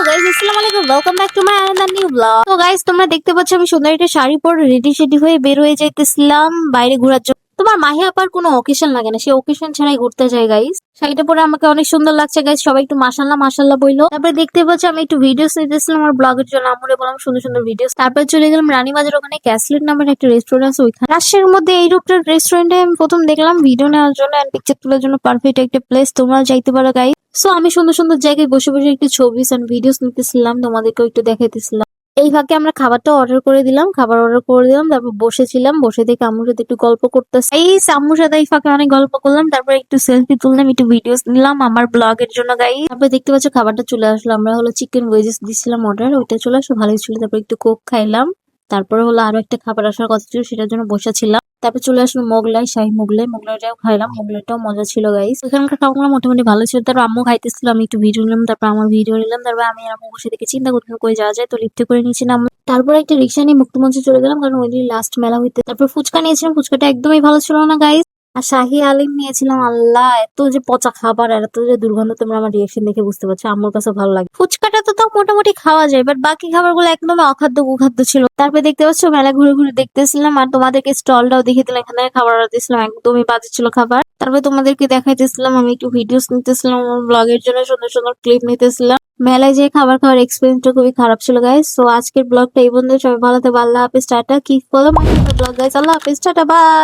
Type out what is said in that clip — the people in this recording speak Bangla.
গাইস, আসসালামু আলাইকুম, welcome back to my another new blog. তো গাইস, তোমরা দেখতে পাচ্ছ আমি সুন্দর একটা শাড়ি পরে রেডি সেডি হয়ে বের হয়ে যাইতেছিলাম বাইরে ঘোরার জন্য। তোমার মাহি আপার কোনো অকেশন লাগে না, সে অকেশন ছাড়াই ঘুরতে যায় গাইস। শাড়িটা পরে আমাকে অনেক সুন্দর লাগছে গাইস, সবাই একটু মাশাআল্লাহ মাশাআল্লাহ বইলো। তারপরে দেখতে পাচ্ছ আমি একটু ভিডিওস নিতেছিলাম আমার ব্লগের জন্য, আমরে বললাম সুন্দর সুন্দর ভিডিওস। তারপরে চলে গেলাম রানীবাজার, ওখানে ক্যাসলেট নামের একটা রেস্টুরেন্ট আছে ওইখানে। রাজশাহীর মধ্যে এই রূপটার রেস্টুরেন্টে আমি প্রথম দেখলাম ভিডিও নেওয়ার জন্য এন্ড পিকচার তোলার জন্য পারফেক্ট একটা প্লেস, তোমরা যাইতে পারো গাইস। সো আমি সুন্দর সুন্দর জায়গায় বসে বসে একটু ছবি এন্ড ভিডিওস নিতেছিলাম, তোমাদেরকেও একটু দেখাইতেছিলাম। এই ফাঁকে আমরা খাবারটা অর্ডার করে দিলাম, তারপর বসেছিলাম, বসে থেকে আম্মুর সাথে একটু গল্প করতেছি। এই আম্মুর সাথে এই ফাঁকে অনেক গল্প করলাম, তারপর একটু সেলফি তুললাম, একটু ভিডিওস নিলাম আমার ব্লগের জন্য গাই। তারপর দেখতে পাচ্ছ খাবারটা চলে আসলো, আমরা হলো চিকেন ওয়েজেস দিছিলাম অর্ডার, ওইটা চলে আসলো, ভালোই ছিল। তারপর একটু কোক খাইলাম, তারপরে হলো আরো একটা খাবার আসার কথা ছিল, সেটার জন্য বসেছিলাম। তারপর চলে আসলো মোগলাই, শাহী মোগলাইটাও খাইলাম, মোগলাইটাও মজা ছিল গাইস। ওখানকার খাবারগুলো মোটামুটি ভালো ছিল। তারপর আম্মু খাইতেছিল, আমি একটু ভিডিও নিলাম, তারপর আমার ভিডিও নিলাম। তারপর আমি আর আম্মু বসে থেকে চিন্তা করতে করে যাওয়া যায়, তো লিফটে করে নিয়েছিলাম। তারপর একটা রিক্সা নিয়ে মুক্তমঞ্চে চলে গেলাম, কারণ ওই দিন লাস্ট মেলা হইতে। তারপর ফুচকা নিয়েছিলাম, ফুচকাটা একদমই ভালো ছিল না গাইস। আর শাহি আলিম নিয়েছিলাম, আল্লাহ এত যে পচা খাবার আর এত যে দুর্গন্ধ, তোমরা আমার রিয়েকশন দেখে বুঝতে পারছো। আমার কাছে ভালো লাগে ফুচকাটা, তো তাও মোটামুটি খাওয়া যায়, বাট বাকি খাবারগুলো একদম অখাদ্য কুখাদ্য ছিল। তারপরে দেখতে পাচ্ছ মেলা ঘুরে ঘুরে দেখতেছিলাম, আর তোমাদেরকে স্টলটাও দেখে দিলাম, এখানে খাবার অর্ডার দিয়েছিলাম, একদমই বাজে ছিল খাবার। তারপরে তোমাদেরকে দেখাইতেছিলাম, আমি একটু ভিডিওস নিতেছিলাম আমার ব্লগের জন্য, সুন্দর সুন্দর ক্লিপ নিতেছিলাম। মেলায় যে খাবার খাওয়ার এক্সপিরিয়েন্সটা খুবই খারাপ ছিল গাইস। সো আজকের ব্লগটা এই পর্যন্ত, সবাই ভালো থাকবে, আল্লাহ হাফেজ, টাটা। কি ফলো মাই ব্লগ গাইস, আল্লাহ হাফেজ, টাটা, বাই।